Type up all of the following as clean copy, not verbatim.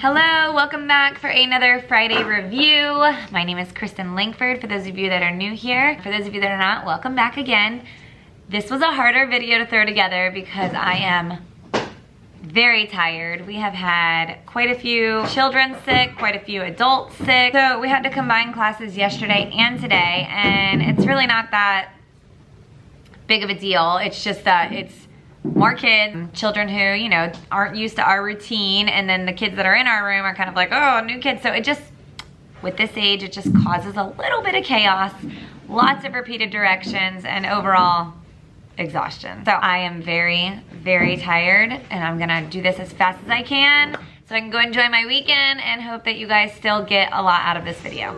Hello, welcome back for another Friday review. My name is Kristen Langford, for those of you that are new here. For those of you that are not, welcome back again. This was a harder video to throw together because I am very tired. We have had quite a few children sick, quite a few adults sick. So we had to combine classes yesterday and today, and it's really not that big of a deal. It's just that it's more kids, children who, you know, aren't used to our routine, and then the kids that are in our room are kind of like, oh, new kids. So it just, with this age, it just causes a little bit of chaos, lots of repeated directions, and overall exhaustion. So I am very, very tired, and I'm gonna do this as fast as I can so I can go enjoy my weekend and hope that you guys still get a lot out of this video.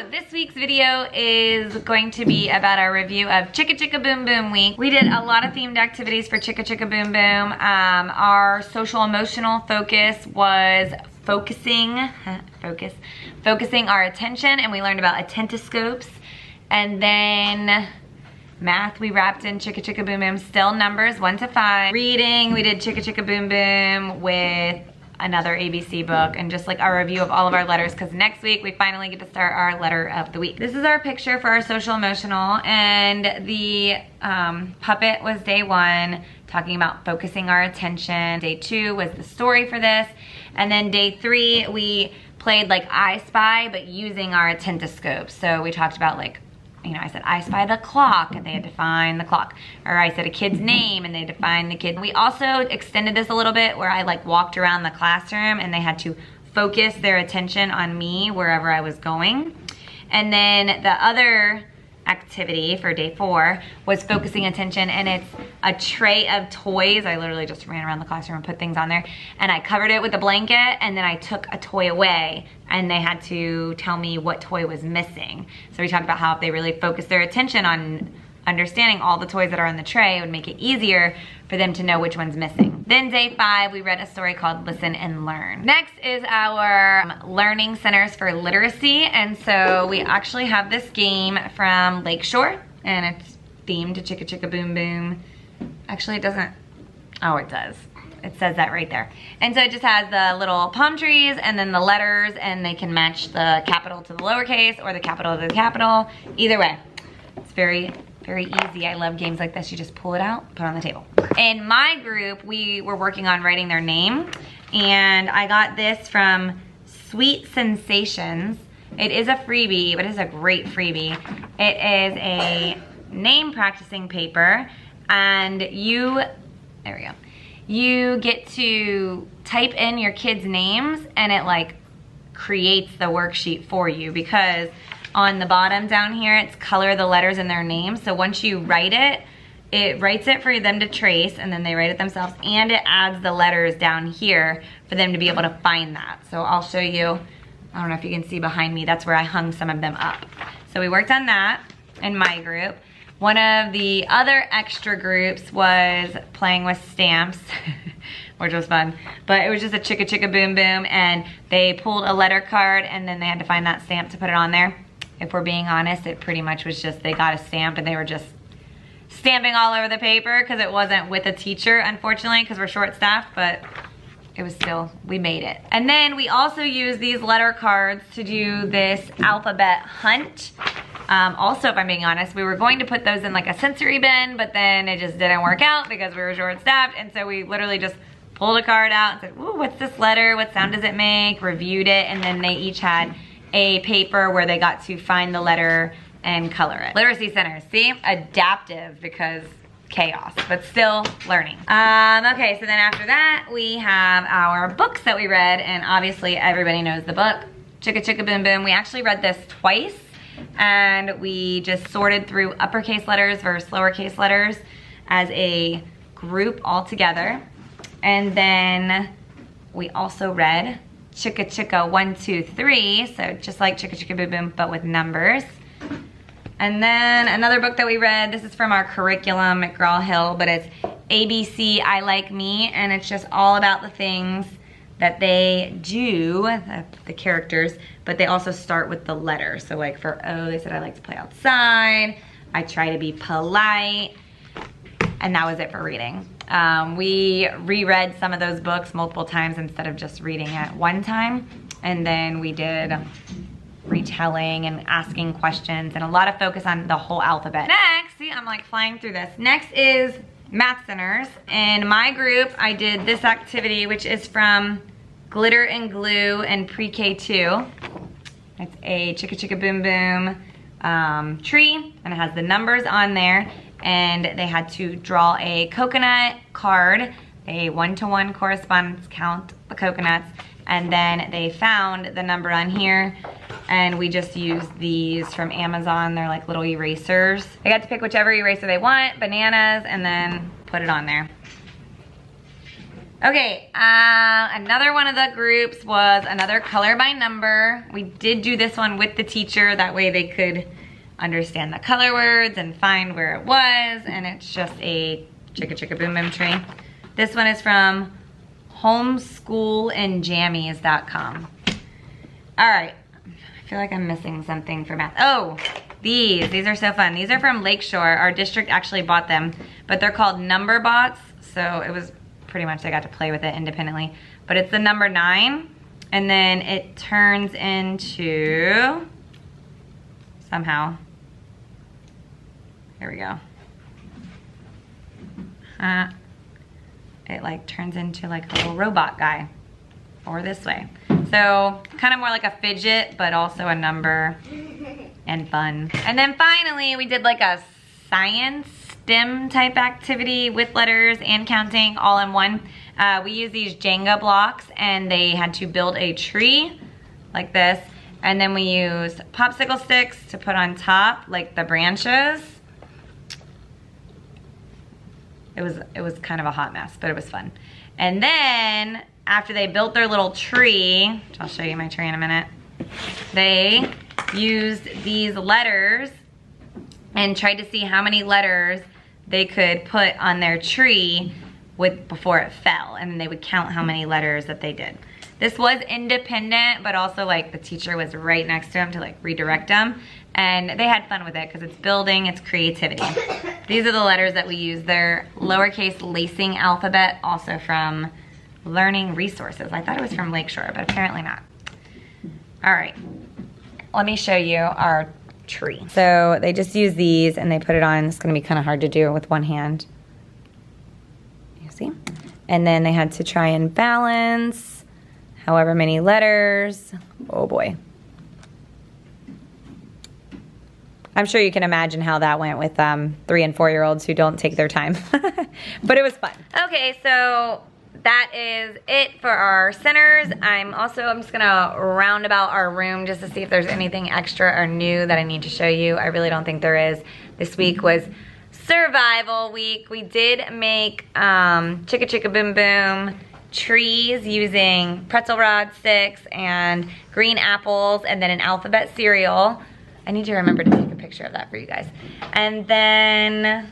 This week's video is going to be about our review of Chicka Chicka Boom Boom Week. We did a lot of themed activities for Chicka Chicka Boom Boom. Our social emotional focus was focusing our attention, and we learned about attentoscopes. And then math we wrapped in Chicka Chicka Boom Boom, still numbers 1 to 5. Reading, we did Chicka Chicka Boom Boom with another ABC book, and just like our review of all of our letters, because next week we finally get to start our letter of the week. This is our picture for our social emotional, and the puppet was day 1, talking about focusing our attention. Day 2 was the story for this, and then day 3 we played like I Spy, but using our attentoscope. So we talked about, like, you know, I said, I spy the clock, and they had to find the clock. Or I said a kid's name, and they had to find the kid. We also extended this a little bit where I like walked around the classroom, and they had to focus their attention on me wherever I was going. And then the other activity for day 4 was focusing attention, and it's a tray of toys. I literally just ran around the classroom and put things on there, and I covered it with a blanket, and then I took a toy away, and they had to tell me what toy was missing. So we talked about how if they really focused their attention on understanding all the toys that are on the tray, it would make it easier for them to know which one's missing. Then day 5, we read a story called Listen and Learn. Next is our Learning Centers for Literacy, and so we actually have this game from Lakeshore, and it's themed to Chicka Chicka Boom Boom. Actually, it doesn't, oh, it does. It says that right there. And so it just has the little palm trees and then the letters, and they can match the capital to the lowercase or the capital to the capital. Either way, it's very, very easy. I love games like this. You just pull it out, put it on the table. In my group, we were working on writing their name, and I got this from Sweet Sensations. It is a freebie, but it is a great freebie. It is a name practicing paper, and there we go. You get to type in your kids' names, and it like creates the worksheet for you, because on the bottom down here, it's color the letters in their names. So once you write it, it writes it for them to trace, and then they write it themselves, and it adds the letters down here for them to be able to find that. So I'll show you, I don't know if you can see behind me, that's where I hung some of them up. So we worked on that in my group. One of the other extra groups was playing with stamps, which was fun. But it was just a Chicka Chicka Boom Boom, and they pulled a letter card, and then they had to find that stamp to put it on there. If we're being honest, it pretty much was just they got a stamp, and they were just stamping all over the paper because it wasn't with a teacher, unfortunately, because we're short-staffed, but it was still, we made it. And then we also used these letter cards to do this alphabet hunt. Also, if I'm being honest, we were going to put those in like a sensory bin, but then it just didn't work out because we were short-staffed, and so we literally just pulled a card out and said, ooh, what's this letter? What sound does it make? Reviewed it, and then they each had a paper where they got to find the letter and color it. Literacy centers, see? Adaptive because chaos, but still learning. Okay, so then after that, we have our books that we read, and obviously everybody knows the book, Chicka Chicka Boom Boom. We actually read this twice, and we just sorted through uppercase letters versus lowercase letters as a group all together. And then we also read Chicka Chicka 1, 2, 3, so just like Chicka Chicka Boom Boom, but with numbers. And then another book that we read, this is from our curriculum, McGraw-Hill, but it's ABC I Like Me, and it's just all about the things that they do, the characters, but they also start with the letter. So like for O, they said I like to play outside. I try to be polite, and that was it for reading. We reread some of those books multiple times instead of just reading it one time. And then we did retelling and asking questions and a lot of focus on the whole alphabet. Next, see, I'm like flying through this. Next is Math Centers. In my group, I did this activity, which is from Glitter and Glue and Pre-K 2. It's a Chicka Chicka Boom Boom tree, and it has the numbers on there. And they had to draw a coconut card, a 1-to-1 correspondence, count the coconuts, and then they found the number on here, and we just used these from Amazon. They're like little erasers. They got to pick whichever eraser they want, bananas, and then put it on there. Okay, another one of the groups was another color by number. We did do this one with the teacher, that way they could understand the color words and find where it was, and it's just a Chicka Chicka Boom Boom tree. This one is from homeschoolandjammies.com. All right, I feel like I'm missing something for math. Oh, these are so fun. These are from Lakeshore. Our district actually bought them, but they're called Number Bots, so it was pretty much I got to play with it independently. But it's the number 9, and then it turns into, somehow, here we go. It like turns into like a little robot guy, or this way. So kind of more like a fidget, but also a number and fun. And then finally we did like a science STEM type activity with letters and counting all in one. We used these Jenga blocks, and they had to build a tree like this. And then we used popsicle sticks to put on top, like the branches. It was kind of a hot mess, but it was fun. And then after they built their little tree, which I'll show you my tree in a minute, they used these letters and tried to see how many letters they could put on their tree before it fell, and then they would count how many letters that they did. This was independent, but also like the teacher was right next to them to like redirect them, and they had fun with it because it's building, it's creativity. These are the letters that we use. They're lowercase lacing alphabet, also from Learning Resources. I thought it was from Lakeshore, but apparently not. All right, let me show you our tree. So they just use these and they put it on. It's gonna be kind of hard to do with one hand. You see? And then they had to try and balance however many letters. Oh boy. I'm sure you can imagine how that went with 3 and 4-year-olds who don't take their time. But it was fun. Okay, so that is it for our centers. I'm just gonna round about our room just to see if there's anything extra or new that I need to show you. I really don't think there is. This week was survival week. We did make Chicka Chicka Boom Boom trees using pretzel rod sticks and green apples and then an alphabet cereal. I need to remember to take a picture of that for you guys. And then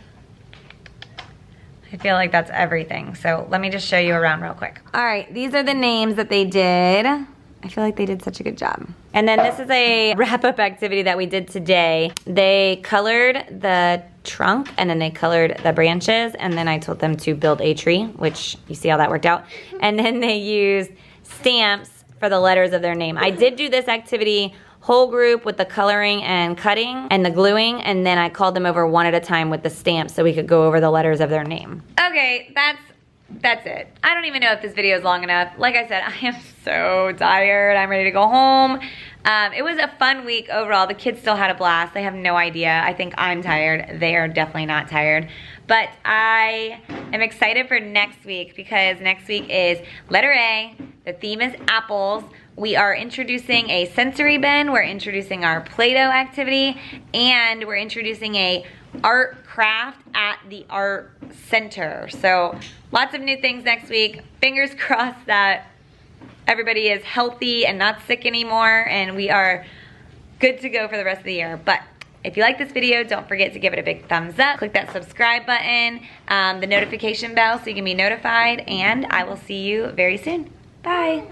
I feel like that's everything. So let me just show you around real quick. All right, these are the names that they did. I feel like they did such a good job. And then this is a wrap-up activity that we did today. They colored the trunk, and then they colored the branches, and then I told them to build a tree, which you see how that worked out. And then they used stamps for the letters of their name. I did do this activity whole group with the coloring and cutting and the gluing, and then I called them over one at a time with the stamps so we could go over the letters of their name. Okay, that's it. I don't even know if this video is long enough. Like I said, I am so tired. I'm ready to go home. It was a fun week overall. The kids still had a blast. They have no idea. I think I'm tired. They are definitely not tired. But I am excited for next week because next week is letter A. The theme is apples. We are introducing a sensory bin. We're introducing our Play-Doh activity, and we're introducing a art craft at the art center. So lots of new things next week. Fingers crossed that everybody is healthy and not sick anymore, and we are good to go for the rest of the year. But if you like this video, don't forget to give it a big thumbs up. Click that subscribe button, the notification bell so you can be notified, and I will see you very soon. Bye.